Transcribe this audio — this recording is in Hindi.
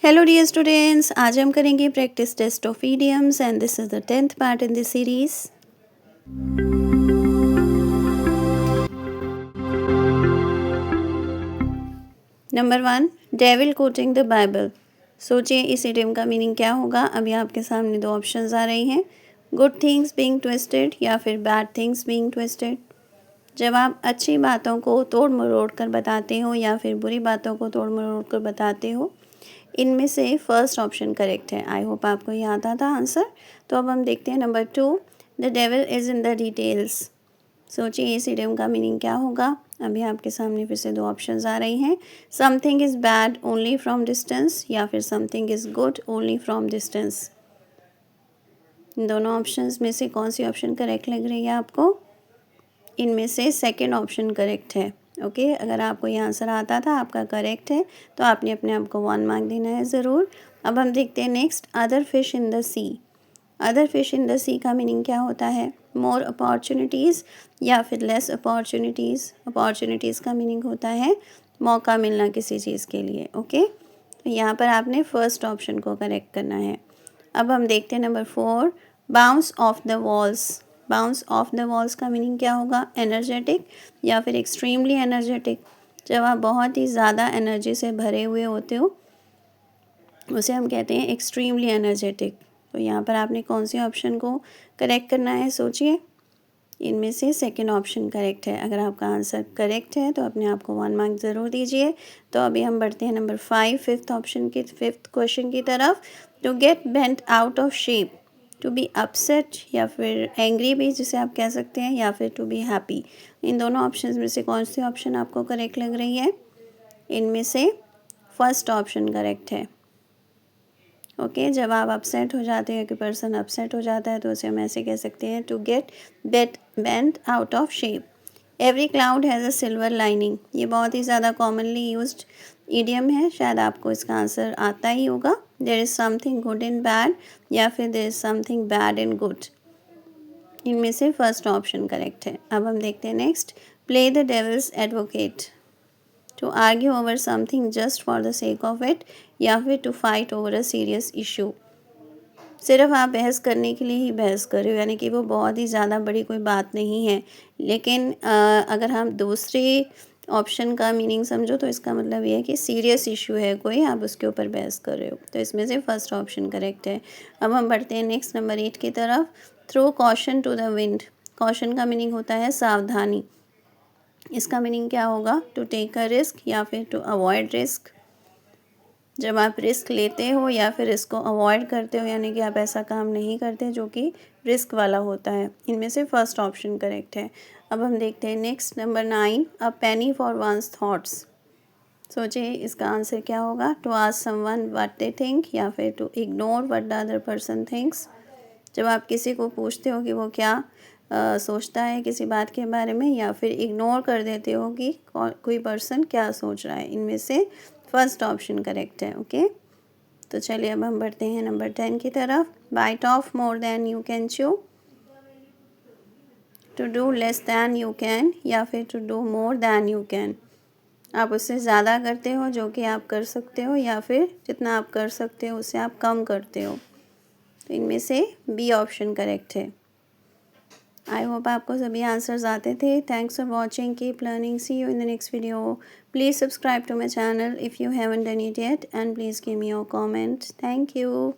हेलो डियर स्टूडेंट्स, आज हम करेंगे practice test of idioms and this is the 10th part in this series. Number 1, devil quoting the Bible. सोचिए इस इडियम का मीनिंग क्या होगा। अभी आपके सामने दो ऑप्शंस आ रही हैं, गुड थिंग्स बीइंग ट्विस्टेड या फिर बैड थिंग्स बीइंग ट्विस्टेड। जब आप अच्छी बातों को तोड़ मरोड़ कर बताते हो या फिर बुरी बातों को तोड़ मरोड़ कर बताते हो, इनमें से फर्स्ट ऑप्शन करेक्ट है। आई होप आपको ये आता था आंसर। तो अब हम देखते हैं number 2, the devil is in the details. सोचिए इस इडियम का मीनिंग क्या होगा। अभी आपके सामने फिर से दो ऑप्शंस आ रही हैं, something is bad only from distance या फिर something is good only from distance. इन दोनों ऑप्शंस में से कौन सी ऑप्शन करेक्ट लग रही है आपको? इनमें से सेकंड ऑप्शन करेक्ट है। ओके, अगर आपको ये आंसर आता था, आपका करेक्ट है, तो आपने अपने आप को 1 मार्क देना है ज़रूर। अब हम देखते हैं next, other fish in the sea. Other fish in the sea का मीनिंग क्या होता है? मोर अपॉर्चुनिटीज़ या फिर लेस अपॉर्चुनिटीज़। अपॉर्चुनिटीज़ का मीनिंग होता है मौका मिलना किसी चीज़ के लिए। ओके, तो यहाँ पर आपने फर्स्ट ऑप्शन को करेक्ट करना है। अब हम देखते हैं number 4, bounce off the walls. Bounce off the walls का मीनिंग क्या होगा? एनर्जेटिक या फिर एक्सट्रीमली एनर्जेटिक। जब आप बहुत ही ज़्यादा एनर्जी से भरे हुए होते हो, उसे हम कहते हैं एक्सट्रीमली एनर्जेटिक। तो यहाँ पर आपने कौन सी ऑप्शन को करेक्ट करना है? सोचिए, इनमें से सेकंड ऑप्शन करेक्ट है। अगर आपका आंसर करेक्ट है तो अपने आप को 1 मार्क ज़रूर दीजिए। तो अभी हम बढ़ते हैं नंबर 5, फिफ्थ क्वेश्चन की तरफ। To get bent out of shape, to be upset या फिर एंग्री भी जिसे आप कह सकते हैं, या फिर टू बी हैप्पी। इन दोनों ऑप्शंस में से कौन सी ऑप्शन आपको करेक्ट लग रही है? इनमें से फर्स्ट ऑप्शन करेक्ट है। ओके, जब आप अपसेट हो जाते हैं, कि पर्सन अपसेट हो जाता है, तो उसे हम ऐसे कह सकते हैं, to get bent out of shape. Every cloud has a silver lining. ये बहुत ही ज़्यादा कॉमनली यूज्ड ईडियम है, शायद आपको इसका आंसर आता ही होगा। There is something good in bad या फिर there is something bad in good. इनमें से फर्स्ट ऑप्शन करेक्ट है। अब हम देखते हैं next, play the devil's advocate. To argue over something just for the sake of it या फिर to fight over a serious issue. सिर्फ आप बहस करने के लिए ही बहस कर रहे हो, यानी कि वो बहुत ही ज़्यादा बड़ी कोई बात नहीं है। लेकिन अगर हम दूसरे ऑप्शन का मीनिंग समझो तो इसका मतलब ये है कि सीरियस इशू है कोई, आप उसके ऊपर बहस कर रहे हो। तो इसमें से फर्स्ट ऑप्शन करेक्ट है। अब हम बढ़ते हैं नेक्स्ट नंबर 8 की तरफ। Throw caution to the wind. Caution का मीनिंग होता है सावधानी। इसका मीनिंग क्या होगा? टू टेक अ रिस्क या फिर टू अवॉइड रिस्क। जब आप रिस्क लेते हो या फिर रिस्क को अवॉइड करते हो, यानी कि आप ऐसा काम नहीं करते जो कि रिस्क वाला होता है। इनमें से फर्स्ट ऑप्शन करेक्ट है। अब हम देखते हैं next number 9, a penny for one's thoughts. सोचिए इसका आंसर क्या होगा? To ask someone what they think या फिर to ignore what the other person thinks. जब आप किसी को पूछते हो कि वो क्या सोचता है किसी बात के बारे में, या फिर इग्नोर कर देते हो कि कोई पर्सन क्या सोच रहा है। इनमें से फर्स्ट ऑप्शन करेक्ट है। ओके, तो चलिए अब हम बढ़ते हैं नंबर 10 की तरफ। Bite off more than you can chew. To do less than you can या फिर to do more than you can. आप उससे ज़्यादा करते हो जो कि आप कर सकते हो, या फिर जितना आप कर सकते हो उससे आप कम करते हो। तो इनमें से बी ऑप्शन करेक्ट है। आई होप आपको सभी आंसर्स आते थे। Thanks for watching, keep learning, see you in the next video. Please subscribe to my channel if you haven't done it yet, and please give me your comment. Thank you.